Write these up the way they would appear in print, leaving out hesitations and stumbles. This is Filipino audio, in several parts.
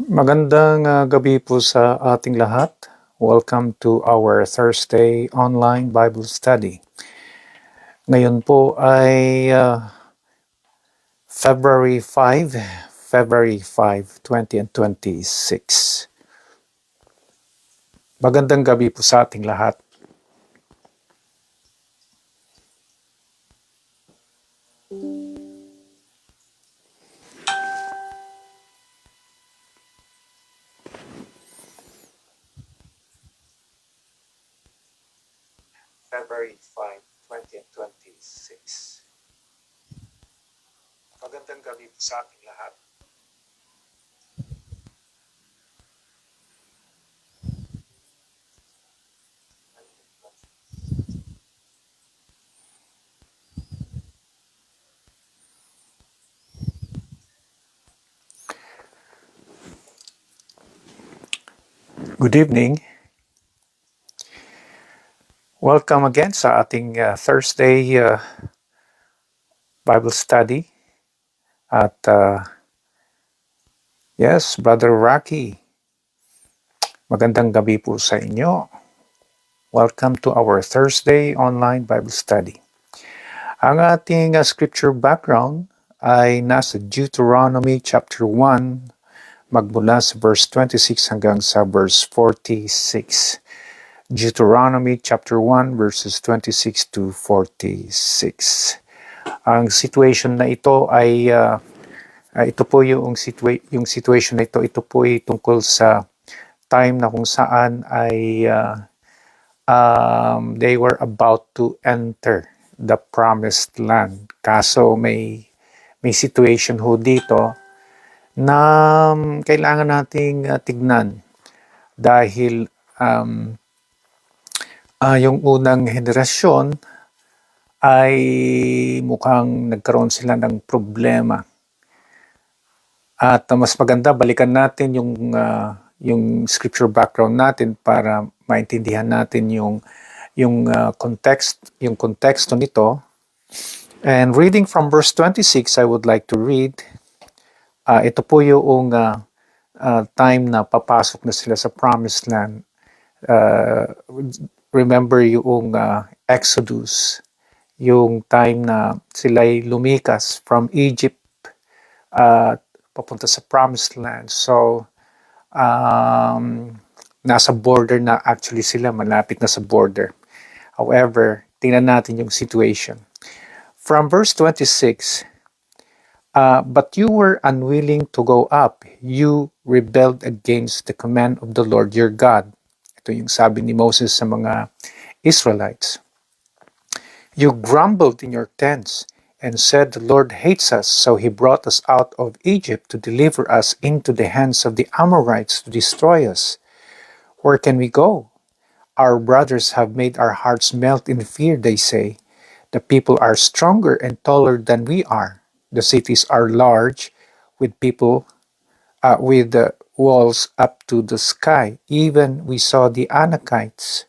Magandang gabi po sa ating lahat. Welcome to our Thursday online Bible study. Ngayon po ay February 5, 2026. Magandang gabi po sa ating lahat. February 5, 2026. Magandang gabi po sa ating lahat. Good evening. Welcome again sa ating Thursday Bible study. At yes, Brother Rocky, magandang gabi po sa inyo. Welcome to our Thursday online Bible study. Ang ating scripture background ay nasa Deuteronomy chapter 1, magmula sa verse 26 hanggang sa verse 46. Deuteronomy chapter 1 verses 26 to 46. Ang situation na ito ay ito po yung situation na ito po ay tungkol sa time na kung saan ay they were about to enter the promised land. Kaso may situation ho dito na kailangan nating tignan dahil yung unang henerasyon ay mukhang nagkaroon sila ng problema. At mas maganda balikan natin yung scripture background natin para maintindihan natin yung konteksto nito. And reading from verse 26, I would like to read. Ito po yung time na papasok na sila sa promised land. Remember yung Exodus, yung time na sila'y lumikas from Egypt papunta sa promised land. So, nasa border na actually sila, malapit na sa border. However, tingnan natin yung situation. From verse 26, but you were unwilling to go up. You rebelled against the command of the Lord your God. Ito yung sabi ni Moses sa mga Israelites. You grumbled in your tents and said, the Lord hates us, so he brought us out of Egypt to deliver us into the hands of the Amorites to destroy us. Where can we go? Our brothers have made our hearts melt in fear, they say. The people are stronger and taller than we are. The cities are large, with people with the walls up to the sky. Even we saw the Anakites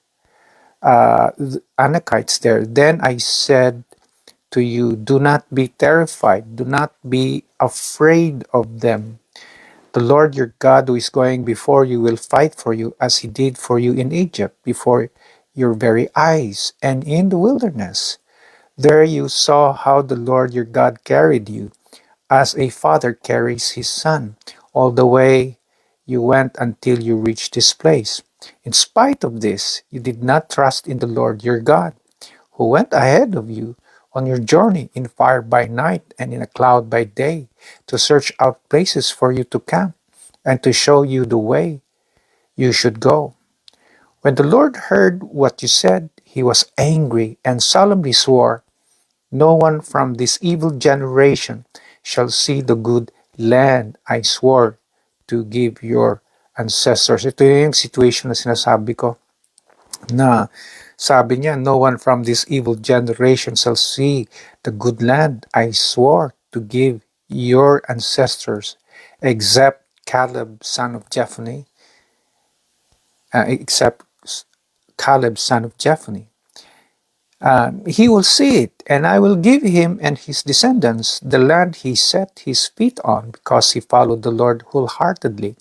there. Then I said to you, do not be terrified, do not be afraid of them. The Lord your God who is going before you will fight for you as he did for you in Egypt, before your very eyes and in the wilderness. There you saw how the Lord your God carried you, as a father carries his son, all the way you went until you reached this place. In spite of this, you did not trust in the Lord your God, who went ahead of you on your journey in fire by night and in a cloud by day, to search out places for you to camp and to show you the way you should go. When the Lord heard what you said, he was angry and solemnly swore, no one from this evil generation shall see the good land I swore to give your ancestors. Ito yung situation na sinasabi ko, na sabi niya, no one from this evil generation shall see the good land I swore to give your ancestors, except Caleb, son of Jephunneh, he will see it, and I will give him and his descendants the land he set his feet on, because he followed the Lord wholeheartedly.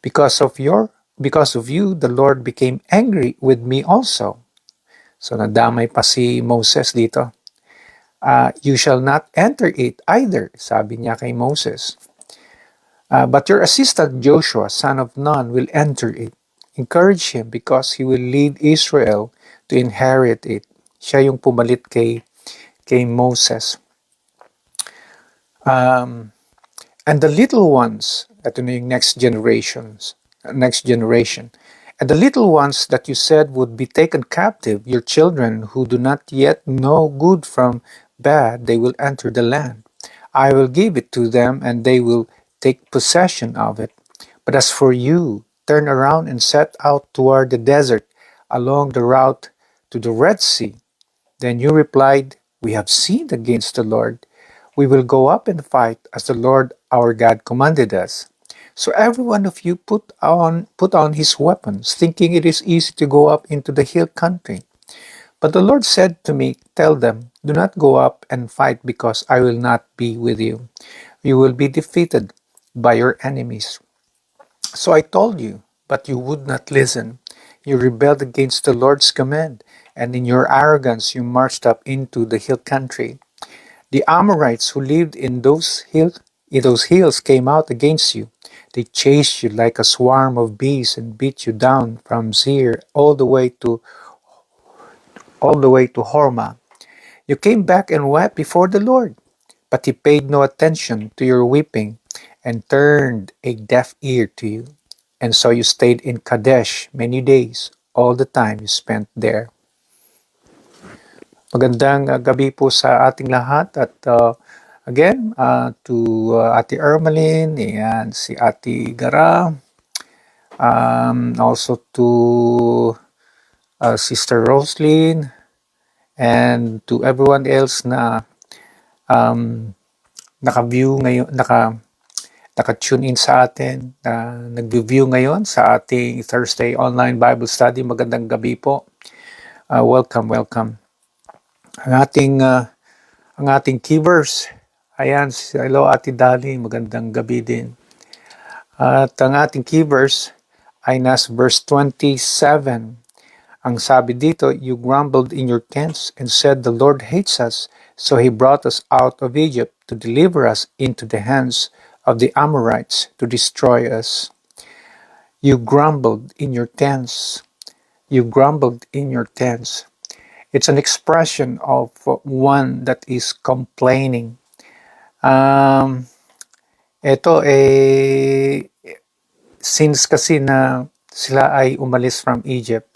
Because of you, the Lord became angry with me also. So nadamay pa si Moses dito. You shall not enter it either, sabi niya kay Moses. But your assistant Joshua, son of Nun, will enter it. Encourage him because he will lead Israel to inherit it. Siya yung pumalit kay Moses. And the little ones, ito na yung next generation. And the little ones that you said would be taken captive, your children who do not yet know good from bad, they will enter the land. I will give it to them and they will take possession of it. But as for you, turn around and set out toward the desert along the route to the Red Sea. Then you replied, we have sinned against the Lord. We will go up and fight as the Lord our God commanded us. So every one of you put on his weapons, thinking it is easy to go up into the hill country. But the Lord said to me, tell them, do not go up and fight because I will not be with you. You will be defeated by your enemies. So I told you, but you would not listen. You rebelled against the Lord's command, and in your arrogance you marched up into the hill country. The Amorites who lived in those hills came out against you. They chased you like a swarm of bees and beat you down from Seir all the way to Hormah. You came back and wept before the Lord, but he paid no attention to your weeping and turned a deaf ear to you. And so you stayed in Kadesh many days, all the time you spent there. Magandang gabi po sa ating lahat at again to Ate Ermeline, ayan, si Ate Gara, also to Sister Roslyn, and to everyone else na naka-view ngayon, naka-tune in sa atin, nag-view ngayon sa ating Thursday online Bible study. Magandang gabi po. Welcome. Ang ating key verse, ayan, hello Ate Dali, magandang gabi din. At ang ating key verse ay nasa verse 27. Ang sabi dito, you grumbled in your tents and said the Lord hates us, so he brought us out of Egypt to deliver us into the hands of the Amorites to destroy us. You grumbled in your tents. You grumbled in your tents. It's an expression of one that is complaining. Ito since kasi na sila ay umalis from Egypt,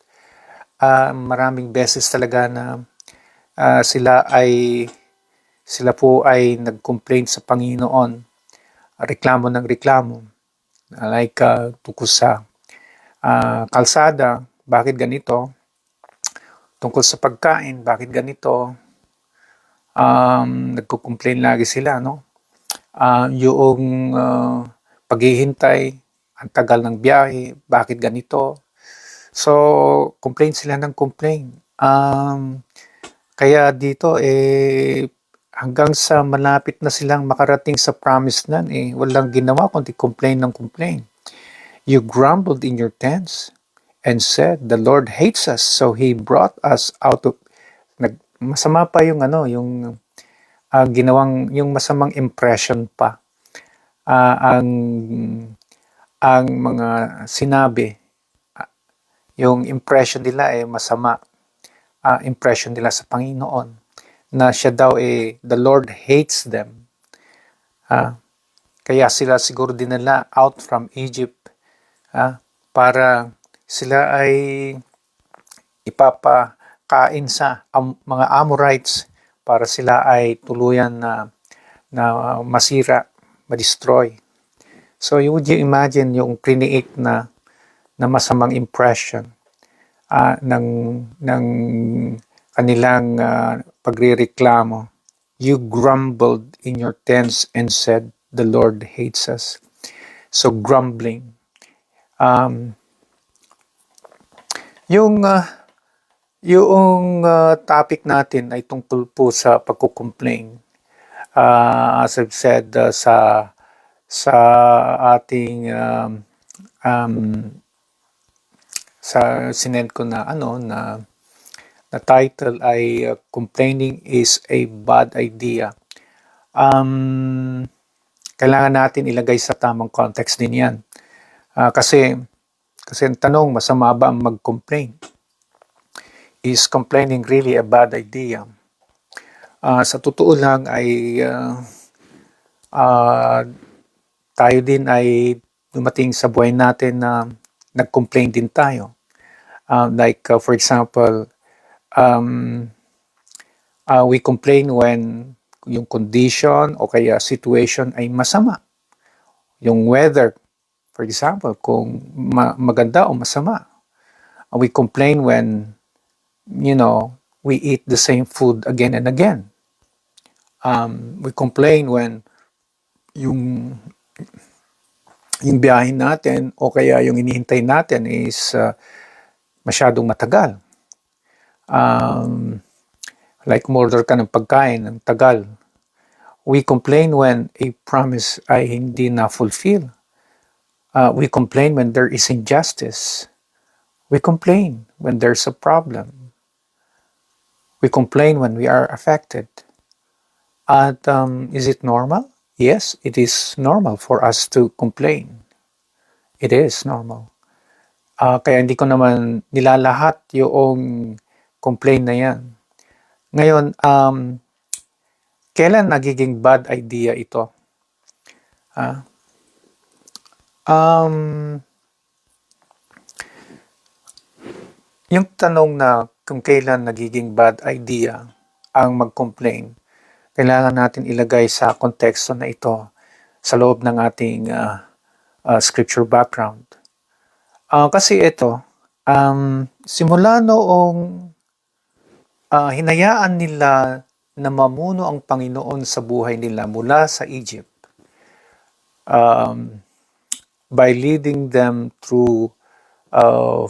maraming beses talaga na sila po ay nag-complain sa Panginoon, reklamo ng reklamo, like tungkol sa kalsada, bakit ganito? Tungkol sa pagkain, bakit ganito? Nagko-complain lagi sila, no? Yung paghihintay, ang tagal ng biyahe, bakit ganito? So, complain sila ng complain. Kaya dito, hanggang sa malapit na silang makarating sa promised land, walang ginawa kundi complain ng complain. You grumbled in your tents and said, the Lord hates us, so He brought us out of... Masama pa yung ginawang, yung masamang impression pa. Ang mga sinabi, yung impression nila masama. Impression nila sa Panginoon, na siya daw the Lord hates them. Kaya sila siguro dinala out from Egypt para sila ay ipapakain sa mga Amorites para sila ay tuluyan na masira, ma-destroy. So would you imagine yung create na masamang impression ng kanilang pagrereklamo. You grumbled in your tents and said, the Lord hates us. So grumbling. Yung topic natin ay tungkol po sa pagko-complain. As I've said sa ating sa sinend ko na na title ay Complaining is a Bad Idea. Kailangan natin ilagay sa tamang context din yan. Kasi ang tanong, masama ba ang mag-complain? Is complaining really a bad idea? Sa totoo lang ay tayo din ay dumating sa buhay natin na nag-complain din tayo. For example, we complain when yung condition o kaya situation ay masama. Yung weather, for example, kung maganda o masama. We complain when, we eat the same food again and again. We complain when yung biyahe natin o kaya yung inihintay natin is masyadong matagal. Like umorder ka ng pagkain ng tagal. We complain when a promise ay hindi na-fulfill. We complain when there is injustice. We complain when there's a problem. We complain when we are affected. At is it normal? Yes, it is normal for us to complain. It is normal. Kaya hindi ko naman nilalahat yung complain na yan. Ngayon, kailan nagiging bad idea ito? Yung tanong na kung kailan nagiging bad idea ang mag-complain, kailangan natin ilagay sa konteksto na ito sa loob ng ating scripture background. Kasi ito, simula noong hinayaan nila na mamuno ang Panginoon sa buhay nila mula sa Egypt, by leading them through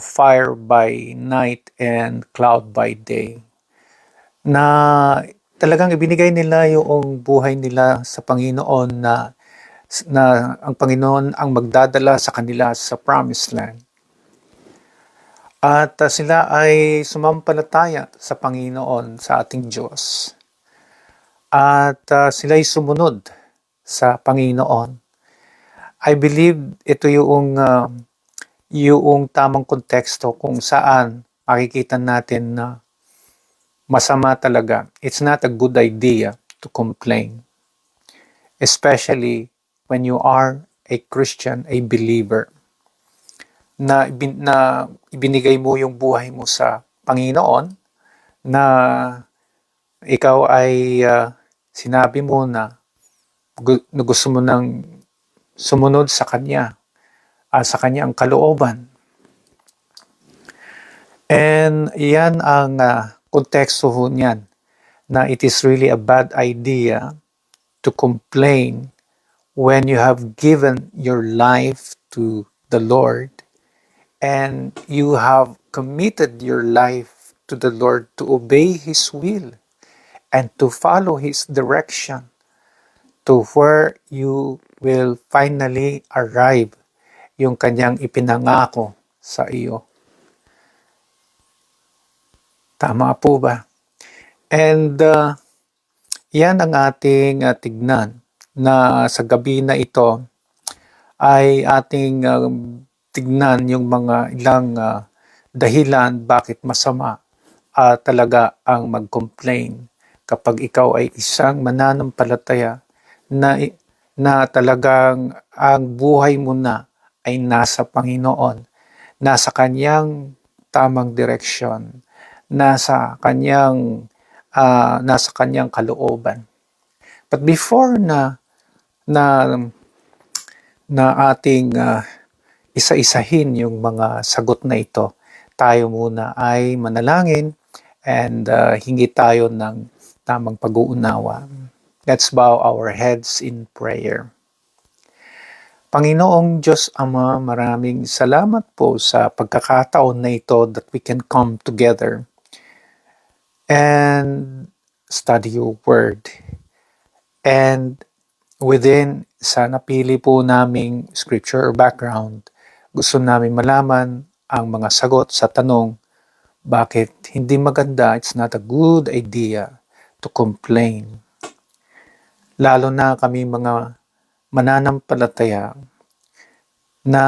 fire by night and cloud by day, na talagang ibinigay nila yung buhay nila sa Panginoon na ang Panginoon ang magdadala sa kanila sa promised land. At sila ay sumampalataya sa Panginoon, sa ating Diyos. At sila ay sumunod sa Panginoon. I believe ito yung tamang konteksto kung saan makikita natin na masama talaga. It's not a good idea to complain. Especially when you are a Christian, a believer, na ibinigay mo yung buhay mo sa Panginoon, na ikaw ay sinabi mo na gusto mo nang sumunod sa Kanya, sa Kanyang kalooban. And yan ang konteksto ho niyan, na it is really a bad idea to complain when you have given your life to the Lord and you have committed your life to the Lord to obey His will and to follow His direction to where you will finally arrive, yung Kanyang ipinangako sa iyo. Tama po ba? And yan ang ating tignan, na sa gabi na ito ay ating tignan yung mga ilang dahilan bakit masama talaga ang mag-complain kapag ikaw ay isang mananampalataya na talagang ang buhay mo na ay nasa Panginoon, nasa Kanyang tamang direksyon, nasa Kanyang kalooban. But before na ating isa-isahin yung mga sagot na ito, tayo muna ay manalangin and hingi tayo ng tamang pag-uunawa. Let's bow our heads in prayer. Panginoong Diyos Ama, maraming salamat po sa pagkakataon na ito that we can come together and study your word. And within sa napili po naming scripture or background, Gusto namin malaman ang mga sagot sa tanong, bakit hindi maganda, it's not a good idea to complain. Lalo na kami mga mananampalataya na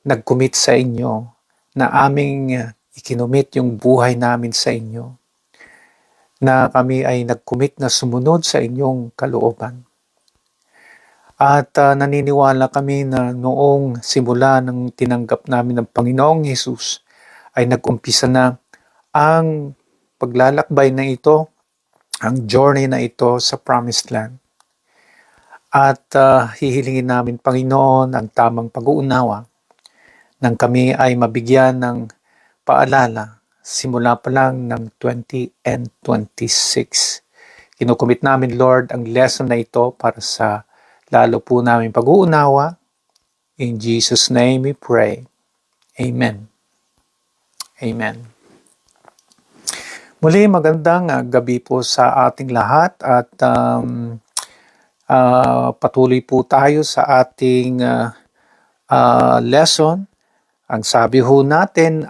nag-commit sa inyo, na aming ikinumit yung buhay namin sa inyo, na kami ay nag-commit na sumunod sa inyong kalooban. At naniniwala kami na noong simula ng tinanggap namin ng Panginoong Hesus ay nag-umpisa na ang paglalakbay na ito, ang journey na ito sa Promised Land. At hihilingin namin, Panginoon, ang tamang pag-uunawa nang kami ay mabigyan ng paalala simula pa lang ng 20 and 26. Kinukumit namin, Lord, ang lesson na ito para sa lalo po namin pag-uunawa. In Jesus' name we pray. Amen. Amen. Muli, magandang gabi po sa ating lahat at patuloy po tayo sa ating lesson. Ang sabi ho natin,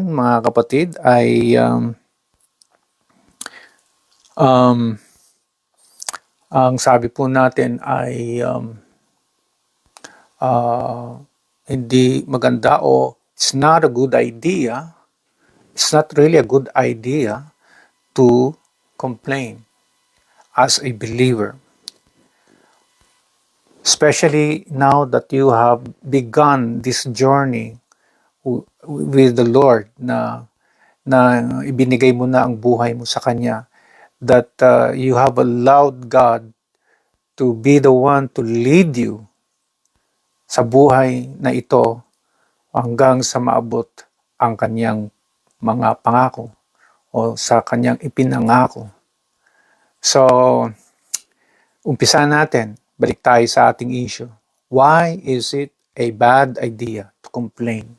mga kapatid, ay ang sabi po natin ay hindi maganda o it's not a good idea. It's not really a good idea to complain as a believer. Especially now that you have begun this journey with the Lord na ibinigay mo na ang buhay mo sa Kanya, that you have allowed God to be the one to lead you sa buhay na ito hanggang sa maabot ang Kanyang mga pangako o sa Kanyang ipinangako. So, umpisa natin. Balik tayo sa ating issue. Why is it a bad idea to complain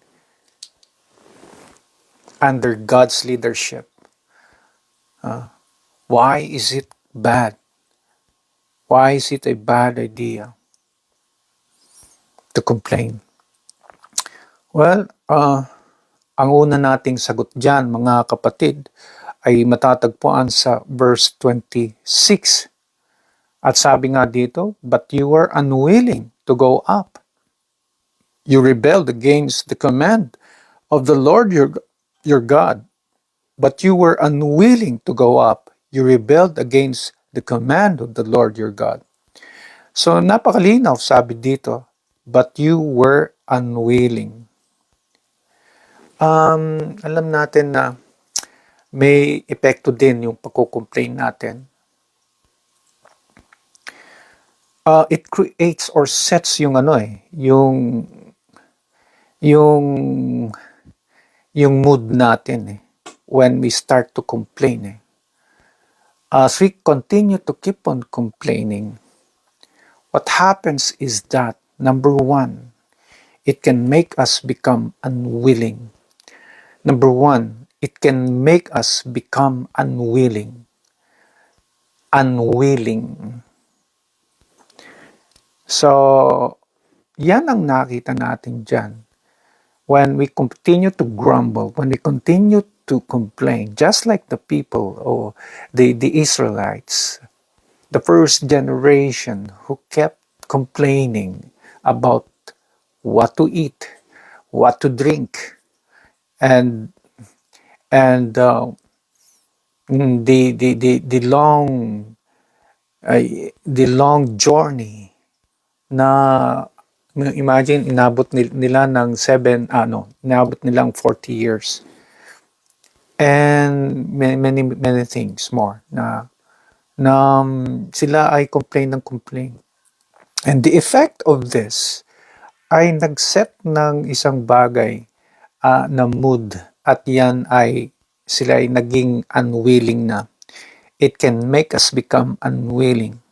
under God's leadership? Why is it bad? Why is it a bad idea to complain? Well, ang una nating sagot dyan, mga kapatid, ay matatagpuan sa verse 26. At sabi nga dito, but you were unwilling to go up. You rebelled against the command of the Lord your God. But you were unwilling to go up. You rebelled against the command of the Lord your God. So napakalinaw, sabi dito, but you were unwilling. Alam natin na may epekto din yung pagko-complain natin. It creates or sets yung yung mood natin when we start to complain. As we continue to keep on complaining, what happens is that, number one, it can make us become unwilling. Number one, it can make us become unwilling. Unwilling. So, yan ang nakita natin dyan. When we continue to grumble, when we continue to complain, just like the people or the Israelites, the first generation who kept complaining about what to eat, what to drink, and the long journey na imagine inabot nila ng inabot nilang 40 years and many things more na sila ay complain, and the effect of this ay nagset ng isang bagay na mood, at yan ay sila ay naging unwilling na. It can make us become unwilling.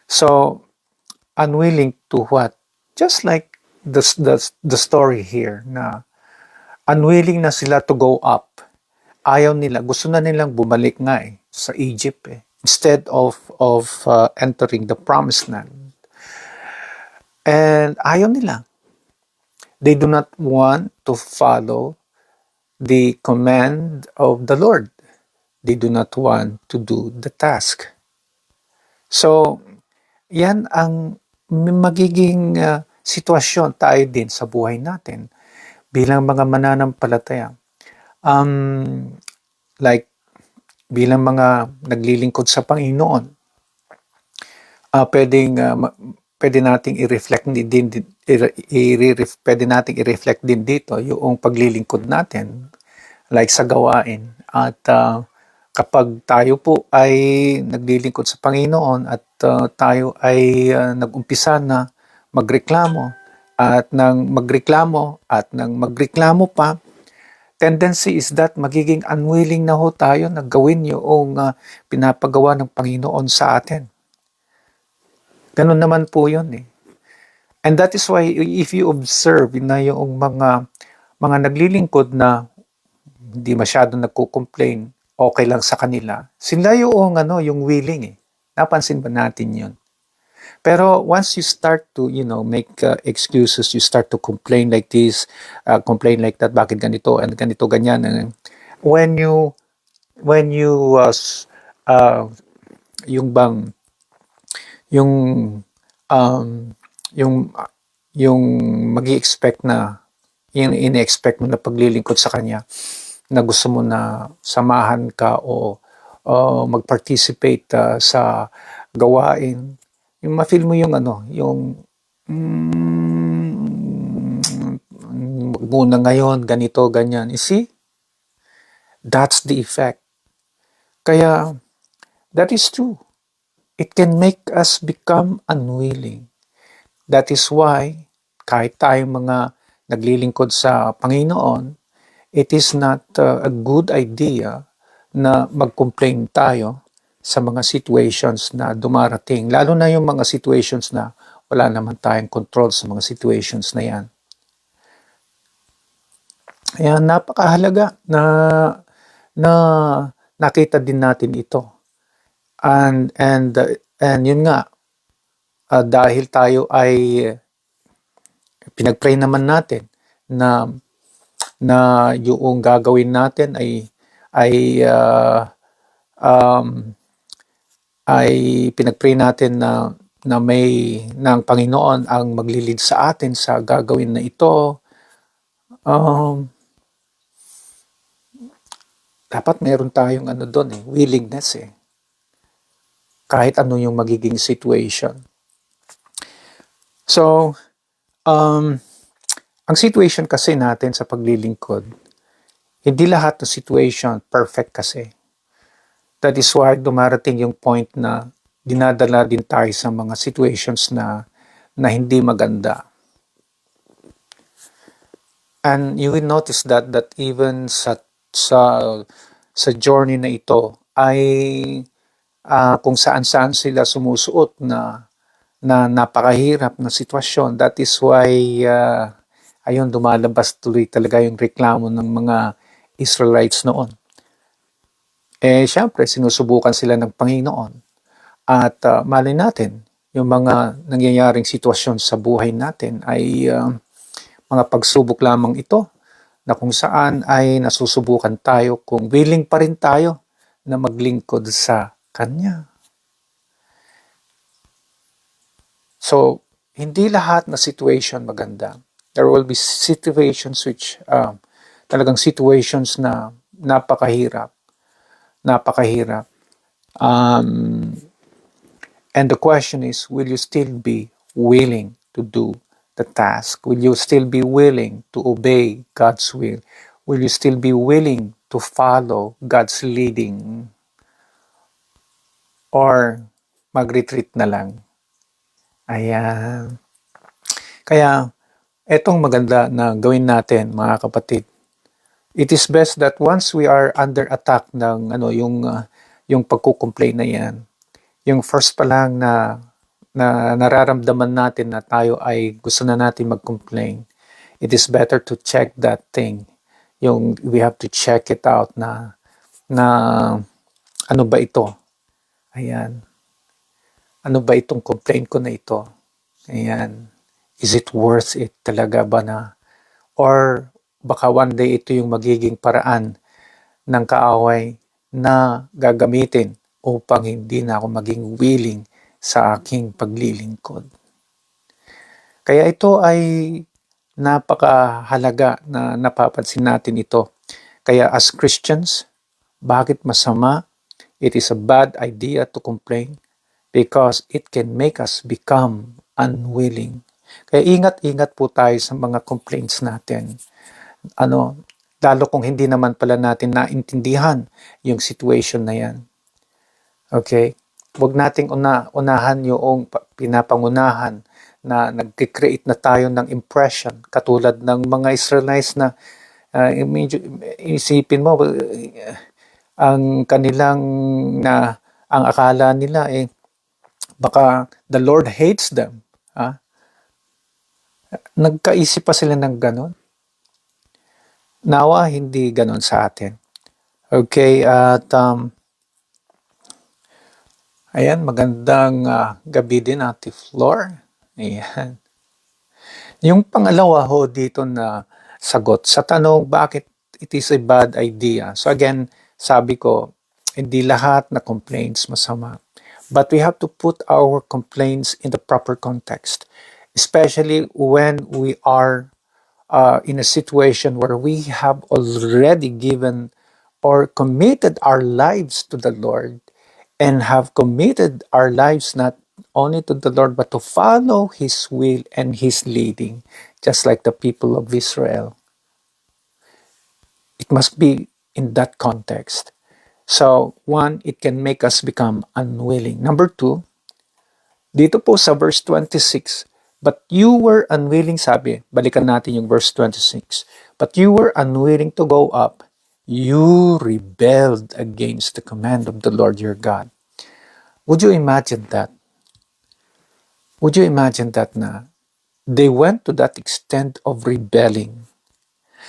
So unwilling to what? Just like the story here na unwilling na sila to go up. Ayaw nila, gusto na nilang bumalik nga sa Egypt instead of entering the Promised Land. And ayaw nila. They do not want to follow the command of the Lord. They do not want to do the task. So, yan ang magiging sitwasyon tayo din sa buhay natin bilang mga mananampalataya. Like, bilang mga naglilingkod sa Panginoon, pwede nating i-reflect pwede nating i-reflect din dito yung paglilingkod natin like sa gawain. At kapag tayo po ay naglilingkod sa Panginoon at tayo ay nag-umpisa na magreklamo at nang magreklamo pa, tendency is that magiging unwilling na ho tayo na gawin yung pinapagawa ng Panginoon sa atin. Ganun naman po yun eh. And that is why if you observe na yung mga naglilingkod na hindi masyadong nagko-complain, okay lang sa kanila, sila yung willing eh. Napansin ba natin yun? Pero once you start to, make excuses, you start to complain like this, complain like that, bakit ganito, and ganito, ganyan. When you, yung bang, yung, yung magi-expect na, yung ini-expect mo na paglilingkod sa Kanya, na gusto mo na samahan ka o mag-participate sa gawain, yung ma-feel mo yung muna ngayon, ganito, ganyan. You see? That's the effect. Kaya, that is true. It can make us become unwilling. That is why, kahit tayong mga naglilingkod sa Panginoon, it is not a good idea na mag-complain tayo sa mga situations na dumarating. Lalo na yung mga situations na wala naman tayong control sa mga situations na yan. Kaya napakahalaga na nakita din natin ito. And yun nga, dahil tayo ay pinag-pray naman natin na yung gagawin natin ay pinag-pray natin na may ng Panginoon ang maglilid sa atin sa gagawin na ito. Dapat meron tayong doon willingness kahit ano yung magiging situation. So, ang situation kasi natin sa paglilingkod, hindi lahat ng situation perfect kasi. That is why dumarating yung point na dinadala din tayo sa mga situations na hindi maganda. And you will notice that even sa journey na ito ay kung saan-saan sila sumusuot na napakahirap na sitwasyon. That is why ayun, dumalabas tuloy talaga yung reklamo ng mga Israelites noon. Syempre, sinusubukan sila ng Panginoon. At malay natin, yung mga nangyayaring sitwasyon sa buhay natin ay mga pagsubok lamang ito na kung saan ay nasusubukan tayo kung willing pa rin tayo na maglingkod sa Kanya. So, hindi lahat na situation maganda. There will be situations which talagang situations na napakahirap. And the question is, will you still be willing to do the task? Will you still be willing to obey God's will? Will you still be willing to follow God's leading? Or mag-retreat na lang? Ayan. Kaya, etong maganda na gawin natin, mga kapatid. It is best that once we are under attack ng yung pagko-complain na yan, yung first pa lang na nararamdaman natin na tayo ay gusto na natin mag-complain, it is better to check that thing. We have to check it out na ano ba ito? Ayan. Ano ba itong complaint ko na ito? Ayan. Is it worth it talaga ba na? Or baka one day ito yung magiging paraan ng kaaway na gagamitin upang hindi na ako maging willing sa aking paglilingkod. Kaya ito ay napakahalaga na napapansin natin ito. Kaya as Christians, bakit masama? It is a bad idea to complain because it can make us become unwilling. Kaya ingat-ingat po tayo sa mga complaints natin. Lalo kung hindi naman pala natin naintindihan yung situation na yan. Okay? Huwag nating unahan yung pinapangunahan na nag-create na tayo ng impression katulad ng mga Israelites na medyo isipin mo ang kanilang ang akala nila baka the Lord hates them. Nagkaisip pa sila ng ganon. Nawa hindi ganon sa atin. Okay, at ayan, magandang gabi din, Ate Flor. Ayan. Yung pangalawa ho dito na sagot sa tanong bakit it is a bad idea. So again, sabi ko, hindi lahat na complaints masama. But we have to put our complaints in the proper context. Especially when we are in a situation where we have already given or committed our lives to the Lord and have committed our lives not only to the Lord but to follow His will and His leading, just like the people of Israel. It must be in that context. So, one, it can make us become unwilling. Number two, dito po sa verse 26, but you were unwilling, sabi, balikan natin yung verse 26, but you were unwilling to go up, you rebelled against the command of the Lord your God. Would you imagine that? Would you imagine that na they went to that extent of rebelling?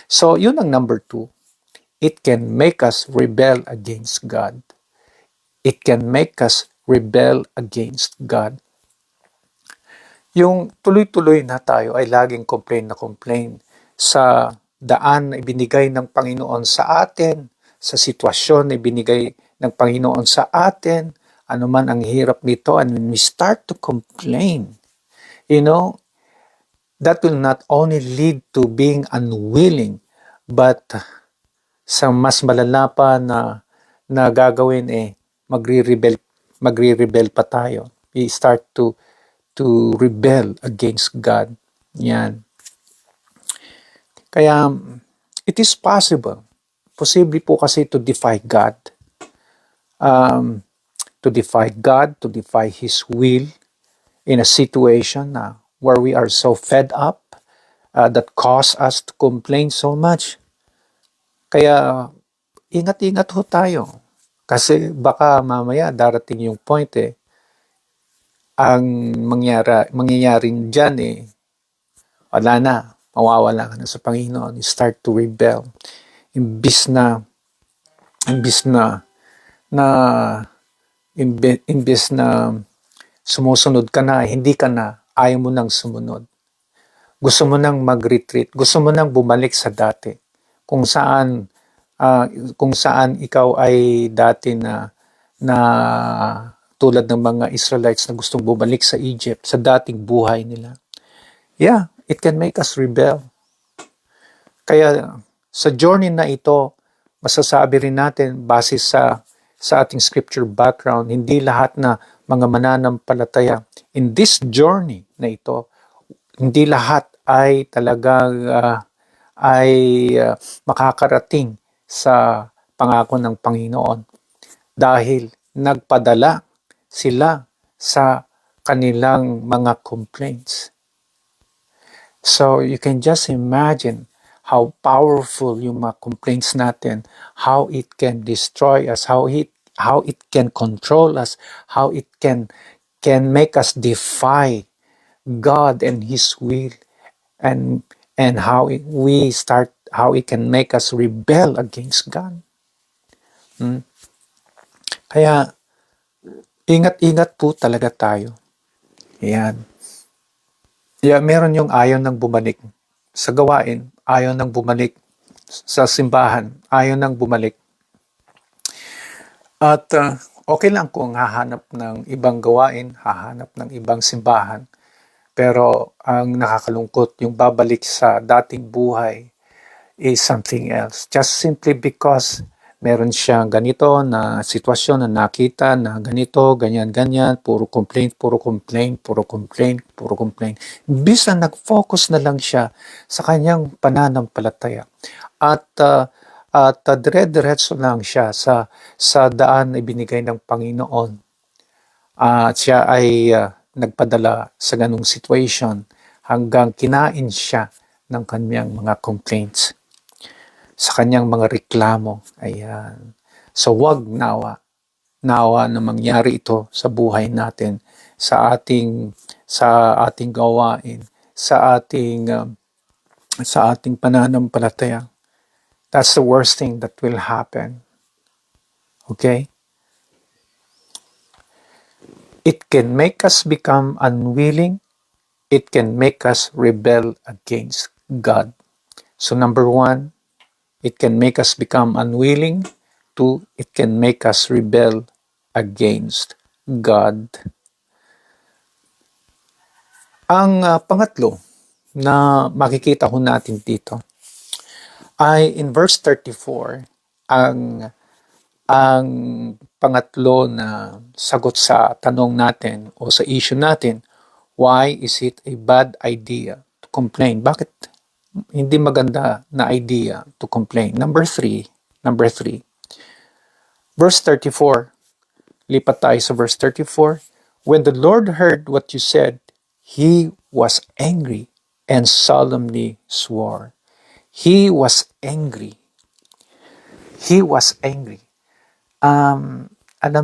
So, yun ang number two. It can make us rebel against God. It can make us rebel against God. Yung tuloy-tuloy na tayo ay laging complain na complain sa daan na ibinigay ng Panginoon sa atin, sa sitwasyon na ibinigay ng Panginoon sa atin, ano man ang hirap nito, and when we start to complain, that will not only lead to being unwilling, but sa mas malala pa na gagawin magre-rebel pa tayo. We start to rebel against God. Yan. Kaya it is possible. Posible po kasi to defy God. To defy God, to defy His will in a situation where we are so fed up that cause us to complain so much. Kaya ingat-ingat ho tayo. Kasi baka mamaya darating yung point ang mangyayaring dyan wala na, mawawala ka na sa Panginoon. You start to rebel. Imbis na sumusunod ka na, hindi ka na, ayaw mo nang sumunod. Gusto mo nang mag-retreat, gusto mo nang bumalik sa dati. Kung saan ikaw ay dati na tulad ng mga Israelites na gustong bumalik sa Egypt, sa dating buhay nila. Yeah, it can make us rebel. Kaya sa journey na ito, masasabi rin natin base sa ating scripture background, hindi lahat na mga mananampalataya in this journey na ito, hindi lahat ay talagang makakarating sa pangako ng Panginoon dahil nagpadala sila sa kanilang mga complaints. So you can just imagine how powerful yung mga complaints natin, how it can destroy us, how it can control us, how it can make us defy God and His will, and how it can make us rebel against God. Kaya ingat-ingat po talaga tayo. Ayan. Yeah, meron yung ayaw nang bumalik sa gawain, ayaw nang bumalik sa simbahan, ayaw nang bumalik. At okay lang kung hahanap ng ibang gawain, hahanap ng ibang simbahan. Pero ang nakakalungkot, yung babalik sa dating buhay is something else. Just simply because meron siyang ganito na sitwasyon na nakita na ganito, ganyan, ganyan, puro complaint, puro complaint, puro complaint, puro complaint. Bisa nag-focus na lang siya sa kanyang pananampalataya. At dire-diretso lang siya sa daan na ibinigay ng Panginoon. At siya ay nagpadala sa ganung situation hanggang kinain siya ng kanyang mga complaints, sa kanyang mga reklamo. Ayan. So wag nawa na mangyari ito sa buhay natin, sa ating gawain, sa ating pananampalataya. That's the worst thing that will happen. Okay? It can make us become unwilling. It can make us rebel against God. So number one, it can make us become unwilling. Two, it can make us rebel against God. Ang pangatlo na makikita ho natin dito ay in verse 34, ang pangatlo na sagot sa tanong natin o sa issue natin, why is it a bad idea to complain? Bakit hindi maganda na idea to complain? Number three, verse 34, lipat tayo sa verse 34. When the Lord heard what you said, He was angry and solemnly swore. He was angry. He was angry. Alam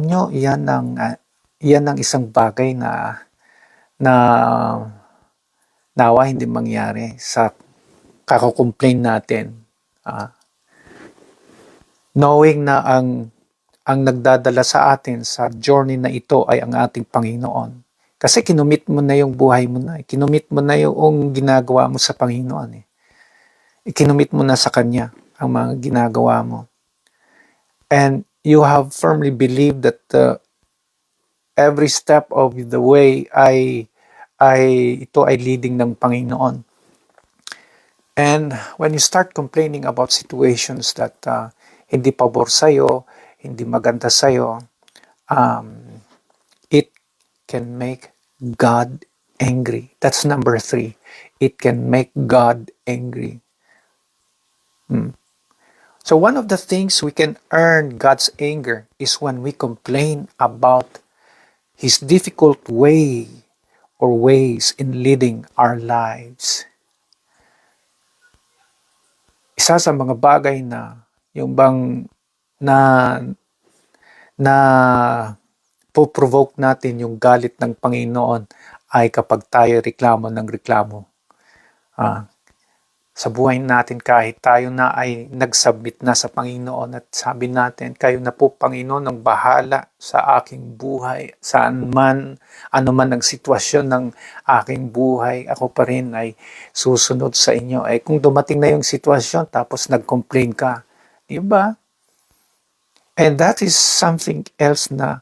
nyo, yan ang isang bagay na nawa hindi mangyari sa kakakomplain natin. Knowing na ang nagdadala sa atin sa journey na ito ay ang ating Panginoon. Kasi kinumit mo na yung buhay mo na. Kinumit mo na yung ginagawa mo sa Panginoon. Ikinumit mo na sa Kanya ang mga ginagawa mo. And you have firmly believed that every step of the way ito ay leading ng Panginoon. And when you start complaining about situations that hindi pabor sa'yo, hindi maganda sa'yo, it can make God angry. That's number three. It can make God angry. So one of the things we can earn God's anger is when we complain about His difficult way or ways in leading our lives. Isa sa mga bagay na yung bang na po-provoke natin yung galit ng Panginoon ay kapag tayo reklamo ng reklamo. Sa buhay natin, kahit tayo na ay nagsubmit na sa Panginoon at sabi natin, kayo na po Panginoon ang bahala sa aking buhay, saan man, ano man ang sitwasyon ng aking buhay, ako pa rin ay susunod sa inyo. Kung dumating na yung sitwasyon tapos nag-complain ka, diba? And that is something else na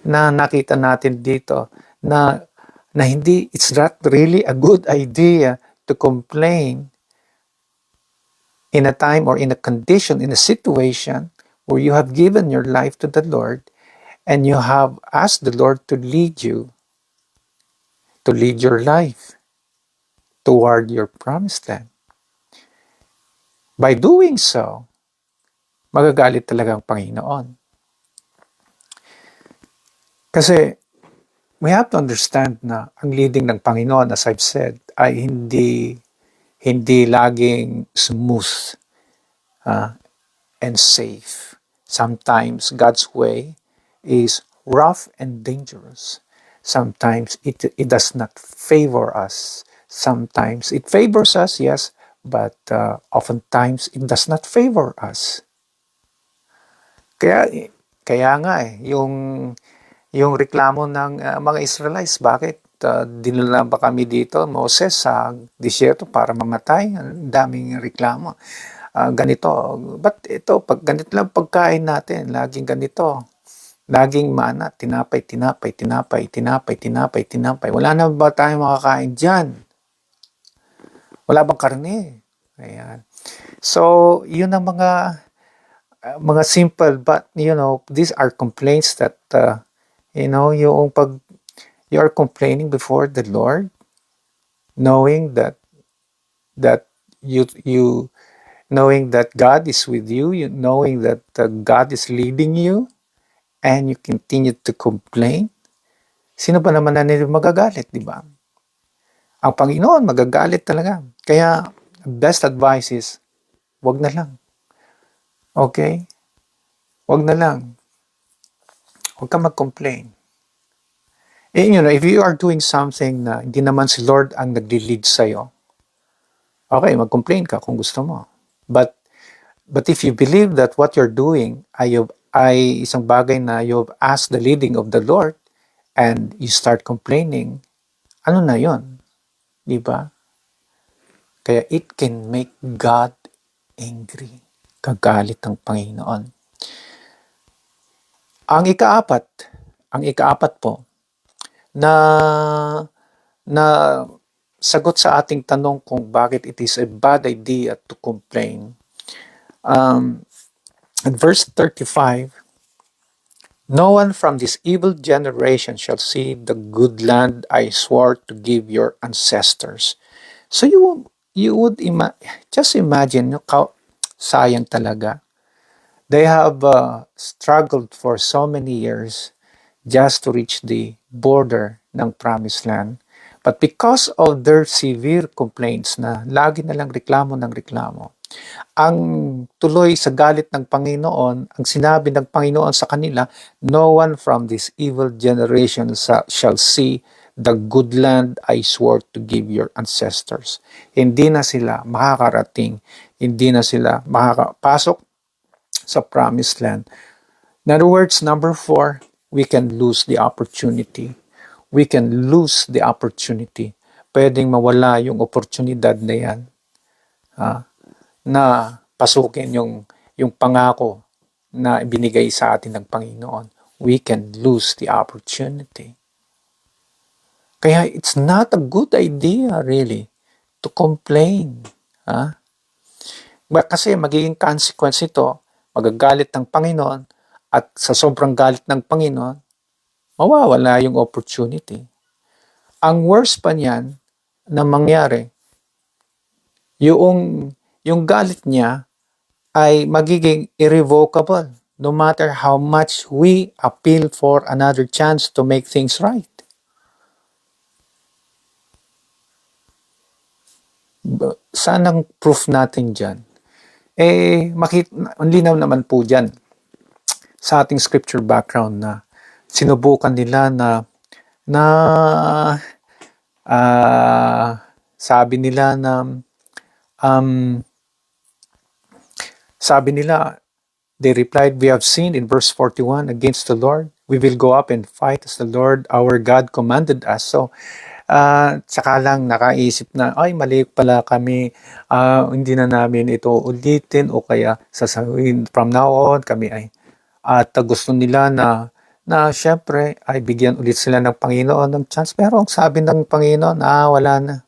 nakita natin dito na hindi, it's not really a good idea to complain in a time or in a condition, in a situation where you have given your life to the Lord and you have asked the Lord to lead you, to lead your life toward your promised land. By doing so, magagalit talaga ang Panginoon. Kasi we have to understand na ang leading ng Panginoon, as I've said, ay hindi laging smooth and safe. Sometimes God's way is rough and dangerous. Sometimes it does not favor us. Sometimes it favors us, yes, but oftentimes it does not favor us. Kaya nga yung reklamo ng mga Israelites, bakit dinala ba kami dito, Moses, sa disyerto para mamatay? Ang daming reklamo. Ganito, ba't ito, pag ganito lang pagkain natin, laging ganito. Laging mana, tinapay, tinapay, tinapay, tinapay, tinapay, tinapay. Wala na ba tayong makakain dyan? Wala bang karne? Ayan. So, yun ang mga simple, but these are complaints that yung pag you are complaining before the Lord, knowing that you knowing that God is with you, knowing that God is leading you, and you continue to complain. Sino ba naman na nila magagalit, di ba? Ang Panginoon magagalit talaga. Kaya best advice is wag na lang. Okay? Wag na lang. Huwag ka mag-complain. If you are doing something na hindi naman si Lord ang nagli-lead sa'yo, okay, mag-complain ka kung gusto mo. But if you believe that what you're doing ay isang bagay na you've asked the leading of the Lord and you start complaining, ano na yon? Di ba? Kaya it can make God angry. Kagalit ang Panginoon. Ang ikaapat po, na sagot sa ating tanong kung bakit it is a bad idea to complain. In verse 35, no one from this evil generation shall see the good land I swore to give your ancestors. So you would just imagine, sayang talaga. They have struggled for so many years just to reach the border ng promised land. But because of their severe complaints na lagi na lang reklamo ng reklamo, ang tuloy sa galit ng Panginoon, ang sinabi ng Panginoon sa kanila, no one from this evil generation shall see the good land I swore to give your ancestors. Hindi na sila makakarating, hindi na sila makakapasok sa promised land. In other words, number 4, we can lose the opportunity. We can lose the opportunity. Pwedeng mawala yung oportunidad na yan. Na pasukin yung pangako na ibinigay sa atin ng Panginoon. We can lose the opportunity. Kaya it's not a good idea really to complain. Kasi magiging consequence ito, magagalit ng Panginoon, at sa sobrang galit ng Panginoon, mawawala yung opportunity. Ang worst pa niyan na mangyari, yung galit niya ay magiging irrevocable no matter how much we appeal for another chance to make things right. Saan ang proof natin dyan? Ang linaw naman po dyan sa ating scripture background na sinubukan nila sabi nila, they replied, we have sinned in verse 41 against the Lord. We will go up and fight as the Lord our God commanded us. So, tsaka lang nakaisip na, ay mali pala kami, hindi na namin ito ulitin o kaya sasabihin from now on kami ay at gusto nila na syempre ay bigyan ulit sila ng Panginoon ng chance. Pero ang sabi ng Panginoon, wala na.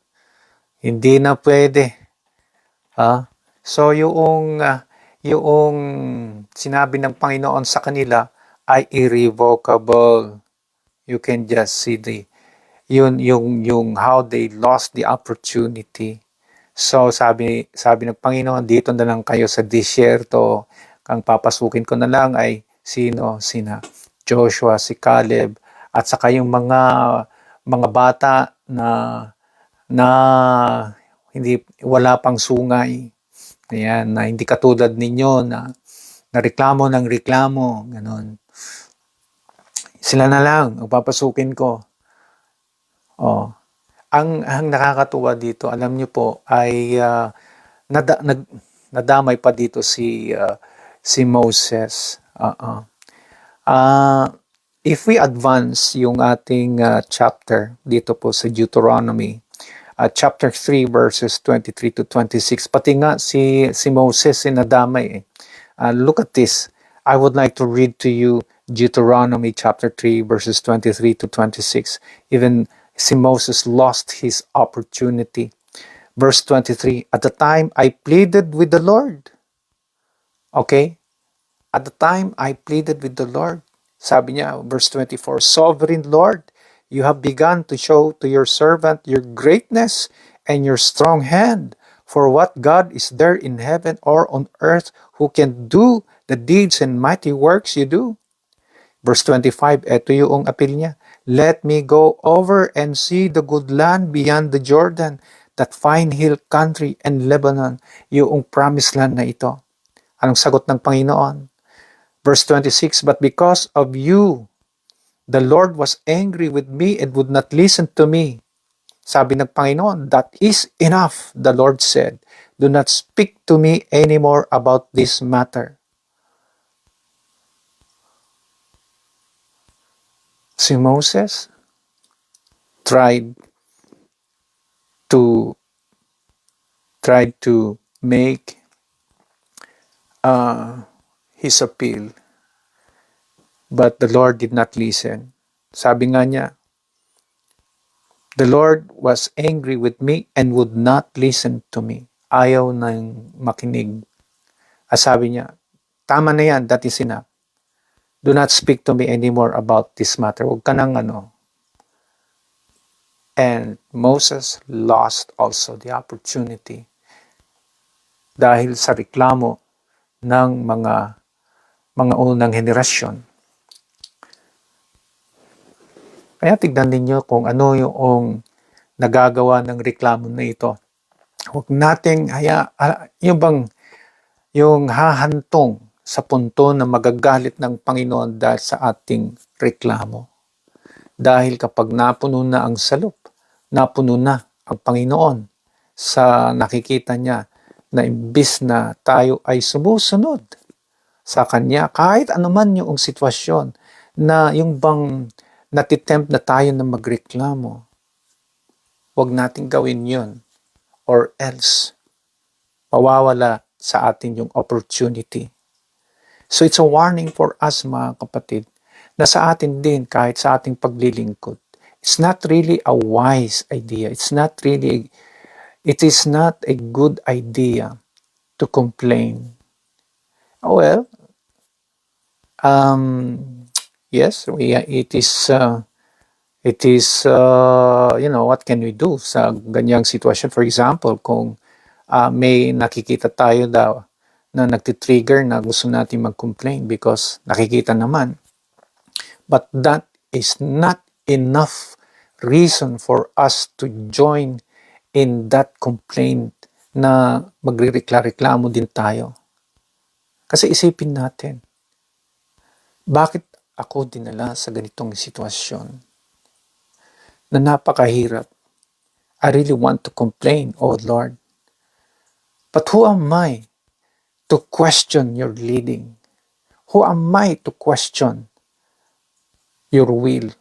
Hindi na pwede. So yung sinabi ng Panginoon sa kanila ay irrevocable. You can just see yung how they lost the opportunity. So sabi ng Panginoon, dito na lang kayo sa disyerto. Ang papasukin ko na lang ay sina Joshua, si Caleb, at saka yung mga bata na wala pang sungay. Ayan, na hindi katulad ninyo na reklamo ng reklamo, ganon. Sila na lang ang papasukin ko. Ang nakakatuwa dito, alam niyo po, ay nadamay pa dito si Moses. if we advance yung ating chapter dito po sa Deuteronomy, chapter 3 verses 23 to 26, pati nga si Moses sinadamay eh. Look at this. I would like to read to you Deuteronomy chapter 3 verses 23 to 26. Even si Moses lost his opportunity. Verse 23, at the time I pleaded with the Lord. Okay? At the time I pleaded with the Lord. Sabi niya, verse 24, Sovereign Lord, you have begun to show to your servant your greatness and your strong hand. For what God is there in heaven or on earth who can do the deeds and mighty works you do? Verse 25, eto yung appeal niya. Let me go over and see the good land beyond the Jordan, that fine hill country and Lebanon, yung promised land na ito. Anong sagot ng Panginoon? Verse 26, but because of you, the Lord was angry with me and would not listen to me. Sabi ng Panginoon, that is enough, the Lord said. Do not speak to me anymore about this matter. Si Moses tried to make his appeal, but the Lord did not listen. Sabi nga niya, the Lord was angry with me and would not listen to me. Ayaw nang makinig. Sabi niya, tama na yan, that is enough. Do not speak to me anymore about this matter. Huwag ka nang ano. And Moses lost also the opportunity dahil sa reklamo ng mga unang henerasyon. Kaya tignan ninyo kung ano yung nagagawa ng reklamo na ito. Huwag nating yung hahantong sa punto na magagalit ng Panginoon dahil sa ating reklamo. Dahil kapag napuno na ang salop, napuno na ang Panginoon sa nakikita niya na imbis na tayo ay sumusunod sa Kanya, kahit anuman yung sitwasyon na yung bang natitempt na tayo na magreklamo, huwag nating gawin yun or else mawawala sa atin yung opportunity. So it's a warning for us mga kapatid na sa atin din kahit sa ating paglilingkod. It's not really a wise idea. It is not a good idea to complain. Well, yes, it is what can we do sa ganyang sitwasyon? For example, kung may nakikita tayo daw na nagtitrigger na gusto natin mag-complain because nakikita naman. But that is not enough reason for us to join in that complaint na magrereklamo din tayo. Kasi isipin natin, bakit ako dinala sa ganitong sitwasyon na napakahirap? I really want to complain, oh Lord. But who am I to question your leading? Who am I to question your will?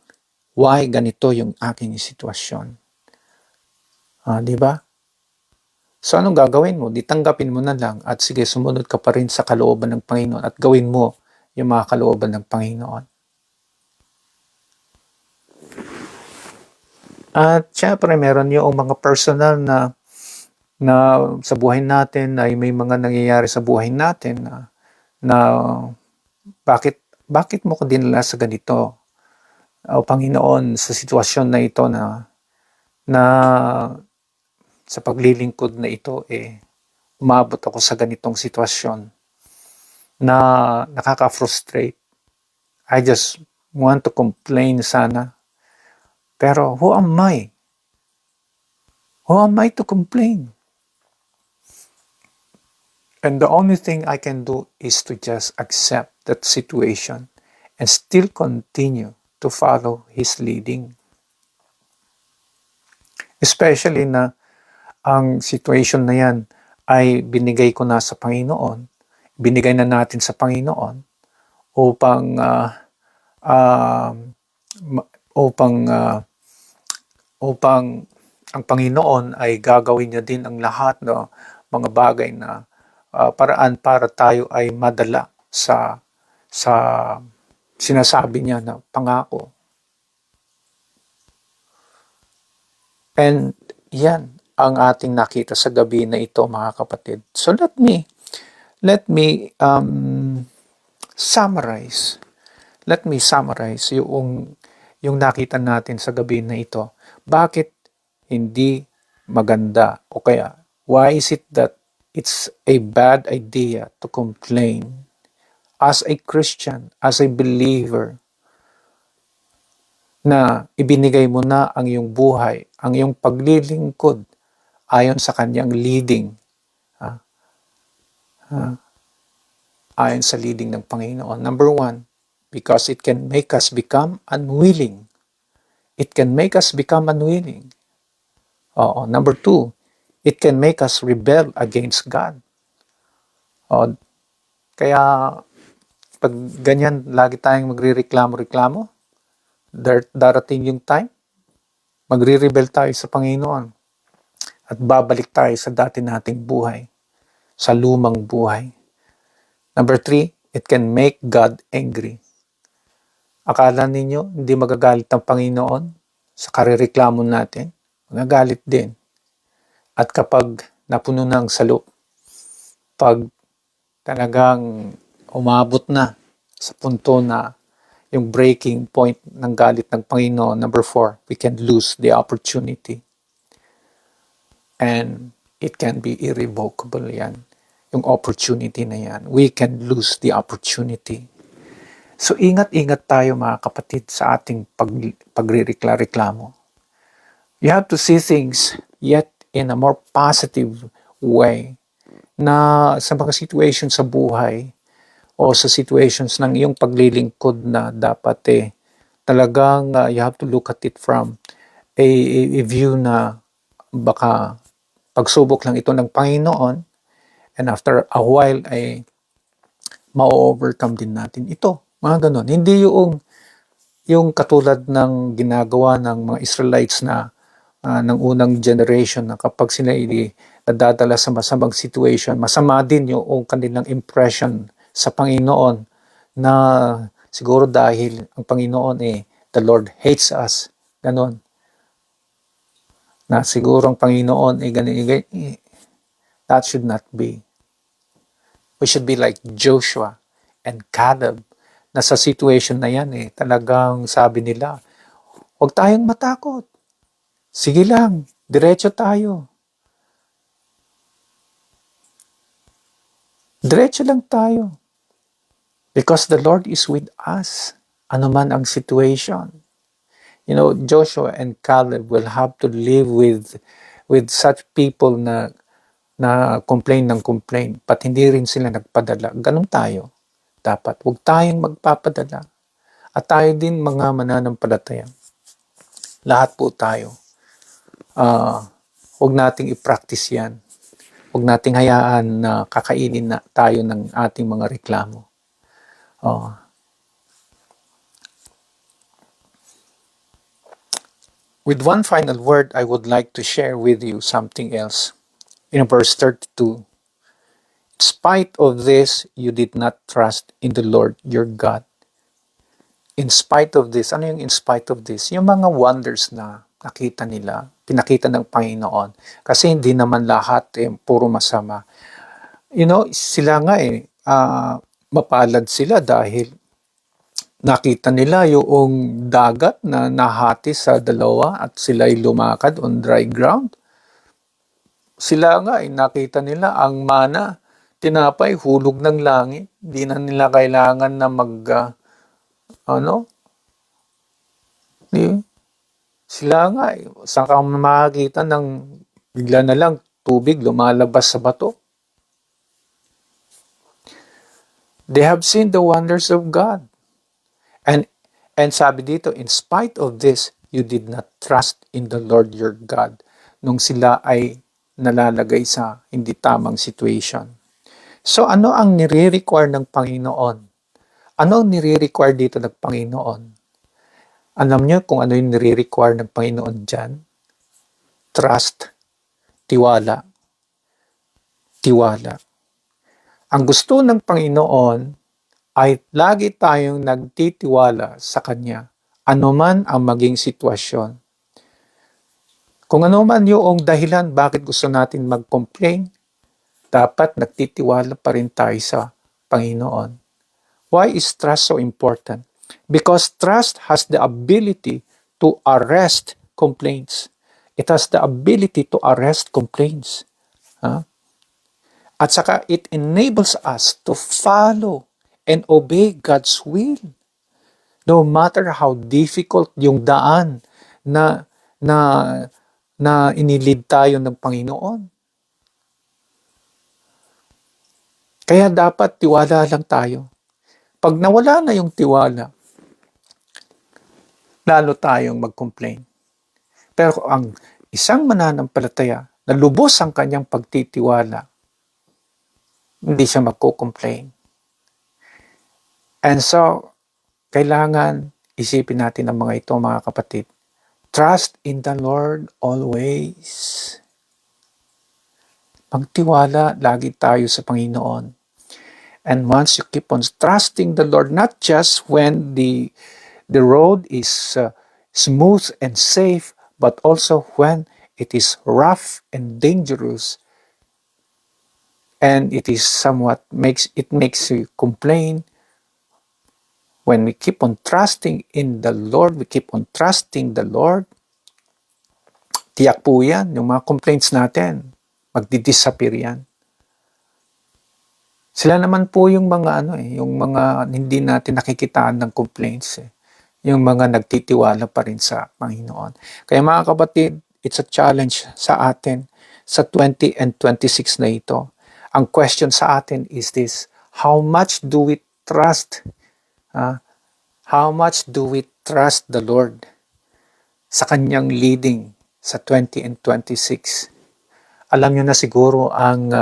Why ganito yung aking sitwasyon? Di ba? So anong gagawin mo? Di tanggapin mo na lang at sige, sumunod ka pa rin sa kalooban ng Panginoon at gawin mo yung mga kalooban ng Panginoon. At syempre meron yung mga personal na sa buhay natin ay may mga nangyayari sa buhay natin na bakit mo ko dinala sa ganito? O Panginoon, sa sitwasyon na ito na sa paglilingkod na ito umabot ako sa ganitong sitwasyon na nakaka-frustrate. I just want to complain sana. Pero who am I? Who am I to complain? And the only thing I can do is to just accept that situation and still continue to follow His leading. Especially na ang situation na yan ay binigay ko na sa Panginoon, binigay na natin sa Panginoon upang upang ang Panginoon ay gagawin niya din ang lahat ng mga bagay na paraan para tayo ay madala sa sinasabi niya na pangako. And yan ang ating nakita sa gabi na ito, mga kapatid. So let me summarize. Let me summarize yung nakita natin sa gabi na ito. Bakit hindi maganda, o kaya why is it that it's a bad idea to complain as a Christian, as a believer, na ibinigay mo na ang iyong buhay, ang iyong paglilingkod ayon sa kanyang leading, ayon sa leading ng Panginoon. Number one, because it can make us become unwilling. It can make us become unwilling. Number two, it can make us rebel against God. Kaya pag ganyan, lagi tayong magre-reklamo-reklamo, darating yung time, magre-rebel tayo sa Panginoon at babalik tayo sa dati nating buhay, sa lumang buhay. Number three, it can make God angry. Akala ninyo hindi magagalit ang Panginoon sa karereklamo natin? Magagalit din. At kapag napuno na ang salo, pag talagang umabot na sa punto na yung breaking point ng galit ng Panginoon, number four, we can lose the opportunity. And it can be irrevocable yan. Yung opportunity na yan. We can lose the opportunity. So ingat-ingat tayo, mga kapatid, sa ating pagrereklamo. You have to see things yet in a more positive way, na sa mga situations sa buhay o sa situations ng iyong paglilingkod na dapat talagang you have to look at it from a view na baka pagsubok lang ito ng Panginoon, and after a while ay ma-overcome din natin ito. Mga ganon. Hindi yung katulad ng ginagawa ng mga Israelites na ng unang generation, na kapag sila nadadala sa masamang situation, masama din yung kanilang impression sa Panginoon, na siguro dahil ang Panginoon the Lord hates us. Ganon. Na siguro ang Panginoon ganyan. That should not be. We should be like Joshua and Caleb, na sa situation na yan talagang sabi nila, huwag tayong matakot. Sige lang, diretso tayo. Diretso lang tayo. Because the Lord is with us, ano man ang situation. You know, Joshua and Caleb will have to live with such people na complain ng complain, but hindi rin sila nagpadala. Ganun tayo. Dapat, huwag tayong magpapadala. At tayo din, mga mananampalataya. Lahat po tayo. Huwag nating i-practice yan. Huwag nating hayaan na kakainin na tayo ng ating mga reklamo. With one final word, I would like to share with you something else. In verse 32, in spite of this, you did not trust in the Lord your God. In spite of this, ano yung in spite of this? Yung mga wonders na nakita nila, pinakita ng Panginoon. Kasi hindi naman lahat puro masama. You know, sila nga mapalad sila dahil nakita nila yung dagat na nahati sa dalawa at sila'y lumakad on dry ground. Sila nga nakita nila ang mana, tinapay, hulog ng langit. Di na nila kailangan na sila nga saan ka makakita ng bigla na lang tubig lumalabas sa bato. They have seen the wonders of God. And sabi dito, in spite of this, you did not trust in the Lord your God. Nung sila ay nalalagay sa hindi tamang situation. So ano ang nire-require ng Panginoon? Ano ang nire-require dito ng Panginoon? Alam niyo kung ano yung nire-require ng Panginoon dyan? Trust, tiwala, tiwala. Ang gusto ng Panginoon ay lagi tayong nagtitiwala sa Kanya, anuman ang maging sitwasyon. Kung ano man yung dahilan bakit gusto natin mag-complain, dapat nagtitiwala pa rin tayo sa Panginoon. Why is trust so important? Because trust has the ability to arrest complaints. It has the ability to arrest complaints. At saka it enables us to follow and obey God's will. No matter how difficult yung daan na na na inilid tayo ng Panginoon. Kaya dapat tiwala lang tayo. Pag nawala na yung tiwala, lalo tayong mag-complain. Pero ang isang mananampalataya na lubos ang kanyang pagtitiwala, hindi siya magko-complain. And so, kailangan isipin natin ang mga ito, mga kapatid. Trust in the Lord always. Magtiwala lagi tayo sa Panginoon. And once you keep on trusting the Lord, not just when the road is smooth and safe, but also when it is rough and dangerous, and it is somewhat makes you complain. When we keep on trusting in the Lord, we keep on trusting the Lord, tiyak po yan, yung mga complaints natin, magdi-disappear yan. Sila naman po yung mga yung mga hindi natin nakikitaan ng complaints yung mga nagtitiwala pa rin sa Panginoon. Kaya mga kapatid, it's a challenge sa atin sa 20 and 26 na ito. Ang question sa atin is this: how much do we trust? How much do we trust the Lord sa kanyang leading sa 20 and 26? Alam niyo na siguro ang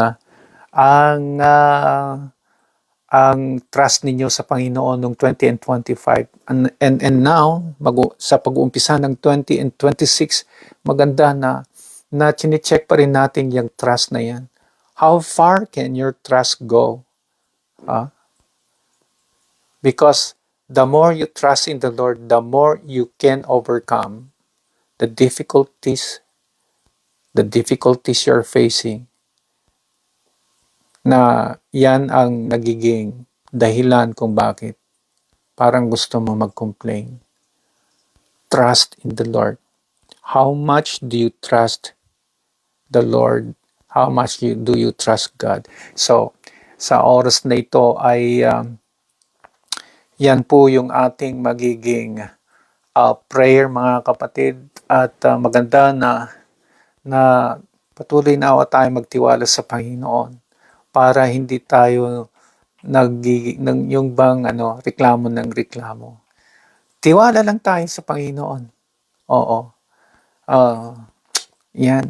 trust ninyo sa Panginoon noong 20 and 25. And now, sa pag-uumpisa ng 20 and 26, maganda na chine-check pa rin natin yung trust na yan. How far can your trust go? Because the more you trust in the Lord, the more you can overcome the difficulties you're facing, na yan ang nagiging dahilan kung bakit parang gusto mo mag-complain. Trust in the Lord. How much do you trust the Lord? How much do you trust God? So, sa oras na ito ay yan po yung ating magiging prayer, mga kapatid. At maganda na patuloy na tayo magtiwala sa Panginoon para hindi tayo yung bang reklamo ng reklamo. Tiwala lang tayo sa Panginoon. Oo. Yan.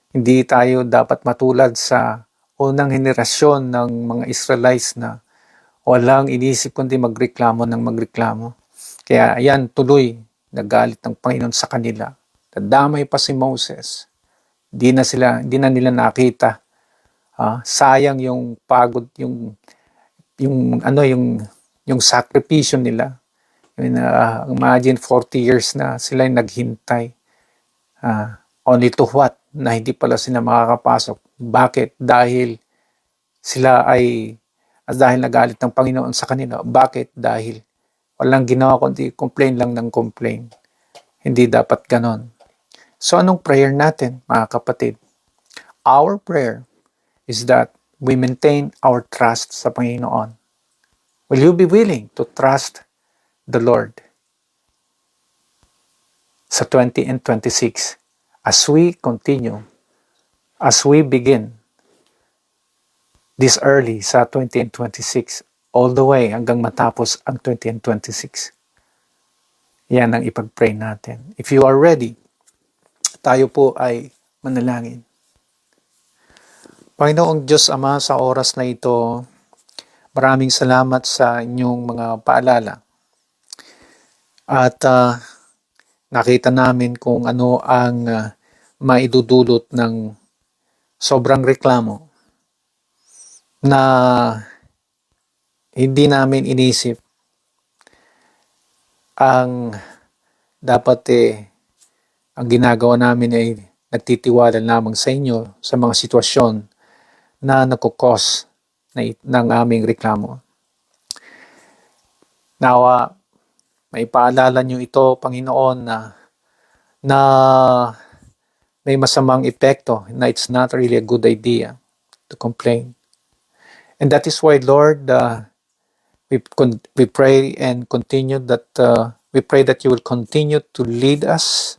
Hindi tayo dapat matulad sa unang henerasyon ng mga Israelites na walang inisip kundi magreklamo ng magreklamo. Kaya yan, tuloy nagalit ng Panginoon sa kanila. Nadamay pa si Moses. Di na nila nakita. Sayang yung pagod, yung sakripisyo nila. Imagine 40 years na sila yung naghintay. Only to what? Na hindi pala sila makakapasok. Bakit? Dahil nagalit ng Panginoon sa kanila. Bakit? Dahil walang ginawa kundi complain lang ng complain. Hindi dapat ganon. So anong prayer natin, mga kapatid? Our prayer is that we maintain our trust sa Panginoon. Will you be willing to trust the Lord sa 20 and 26 as we continue, as we begin this early sa 20 and 26 all the way hanggang matapos ang 20 and 26? Yan ang ipag-pray natin. If you are ready, tayo po ay manalangin. Panginoong Diyos Ama, sa oras na ito, Maraming salamat sa inyong mga paalala. At nakita namin kung ano ang maidudulot ng sobrang reklamo na hindi namin inisip. Ang dapat ang ginagawa namin ay nagtitiwala lamang sa inyo sa mga sitwasyon na nagkukos ng aming reklamo. Nawa, may paalala nyo ito, Panginoon, na may masamang epekto, na it's not really a good idea to complain. And that is why, Lord, we pray and continue that we pray that you will continue to lead us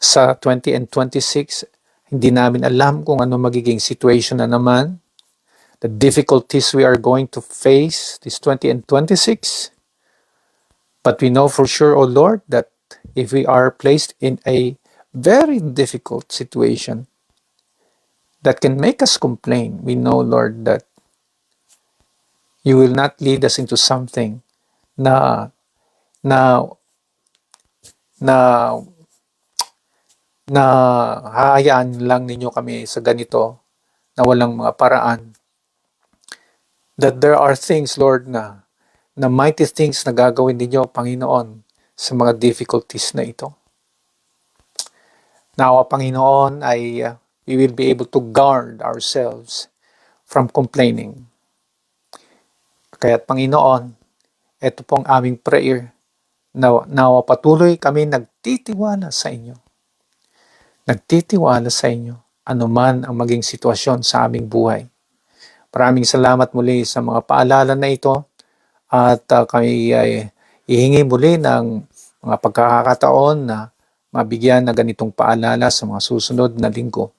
sa 20 and 26. Hindi namin alam kung ano magiging situation na naman, the difficulties we are going to face this 20 and 26. But we know for sure, O Lord, that if we are placed in a very difficult situation that can make us complain, we know, Lord, that you will not lead us into something na hahayaan lang ninyo kami sa ganito na walang mga paraan. That there are things, Lord, na mighty things na gagawin ninyo, Panginoon, sa mga difficulties na ito. Nawa, Panginoon, ay we will be able to guard ourselves from complaining. Kaya't, Panginoon, ito pong aming prayer, nawa patuloy kami nagtitiwala sa inyo. Nagtitiwala sa inyo, anuman ang maging sitwasyon sa aming buhay. Maraming salamat muli sa mga paalala na ito at kami ay ihingi muli ng mga pagkakataon na mabigyan na ganitong paalala sa mga susunod na linggo.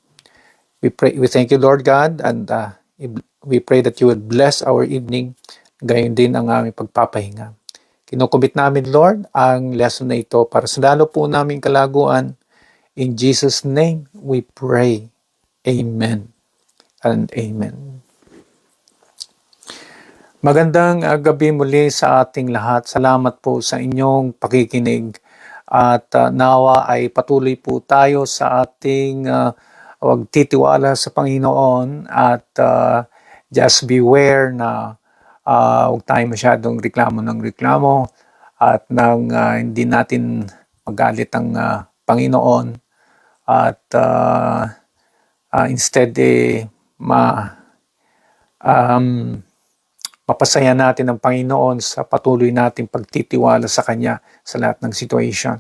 We thank you, Lord God, and we pray that you will bless our evening. Gayon din ang aming pagpapahinga. Kinukumit namin, Lord, ang lesson na ito para sa lalo po naming kalaguan. In Jesus' name we pray. Amen and amen. Magandang gabi muli sa ating lahat. Salamat po sa inyong pakikinig. At nawa ay patuloy po tayo sa ating pagtitiwala sa Panginoon. At just beware na huwag tayo masyadong reklamo ng reklamo. At nang hindi natin magalit ang Panginoon. At instead mapasaya natin ang Panginoon sa patuloy nating pagtitiwala sa Kanya sa lahat ng situation.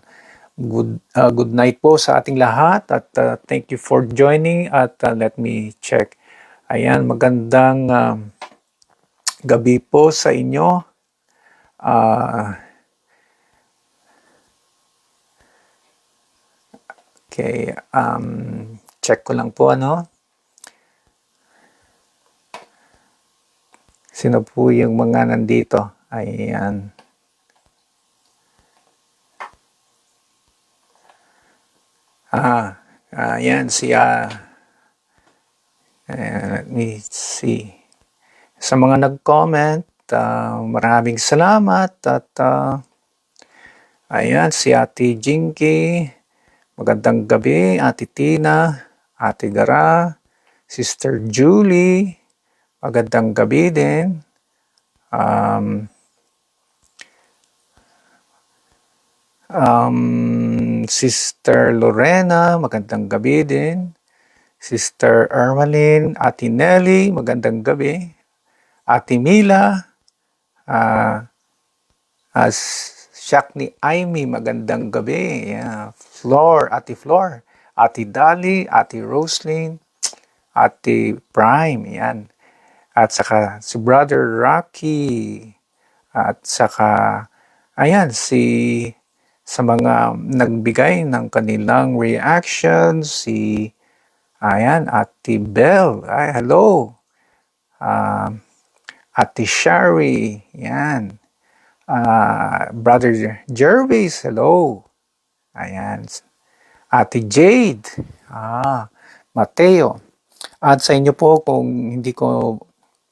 Good night po sa ating lahat at thank you for joining at let me check. Ayan, magandang gabi po sa inyo. Okay, check ko lang po Sino po yung mga nandito? Ayan. Ayan let me see. Sa mga nag-comment, maraming salamat at ayan, si Ate Jinky, magandang gabi, Ate Tina, Ate Gara, Sister Julie, magandang gabi din. Sister Lorena, magandang gabi din. Sister Ermaline, Ate Nelly, magandang gabi. Ate Mila, Shakni Aimee, magandang gabi. Yeah. Ate Flor, Ate Dali, Ate Roslyn, Ate Prime, yan. At saka si Brother Rocky. At saka, ayan, sa mga nagbigay ng kanilang reaction, ayan, Ate Belle, ay, hello. Ate Shari, yan. Brother Jervis, hello. Ayan. Ate Jade, Mateo. At sa inyo po, kung hindi ko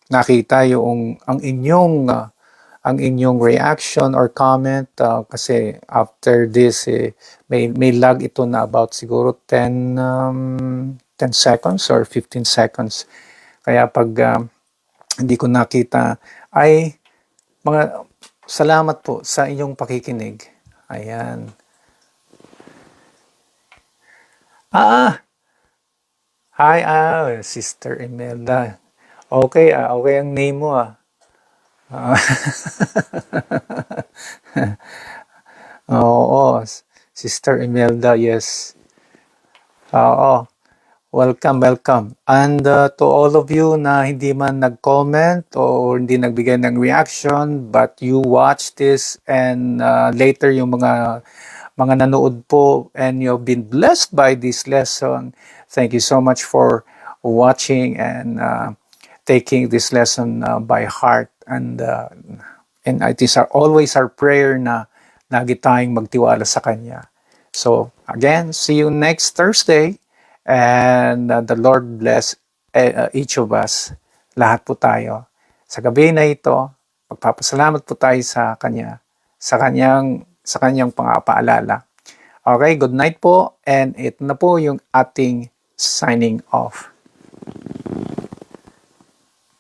nakita yung ang inyong reaction or comment, kasi after this may lag ito na about siguro 10 seconds or 15 seconds. Kaya pag hindi ko nakita ay mga salamat po sa inyong pakikinig. Ayan. Hi, Sister Imelda. Okay, okay ang name mo ah. Oo, Sister Imelda, yes. Oo, welcome, welcome. And to all of you na hindi man nag-comment or hindi nagbigay ng reaction, but you watch this and later yung mga nanood po and you've been blessed by this lesson. Thank you so much for watching and taking this lesson by heart. And it is always our prayer na lagi tayong magtiwala sa Kanya. So, again, see you next Thursday. And the Lord bless each of us. Lahat po tayo. Sa gabi na ito, magpapasalamat po tayo sa Kanya, sa kanyang pangapaalala. Okay, good night po. And ito na po yung ating signing off.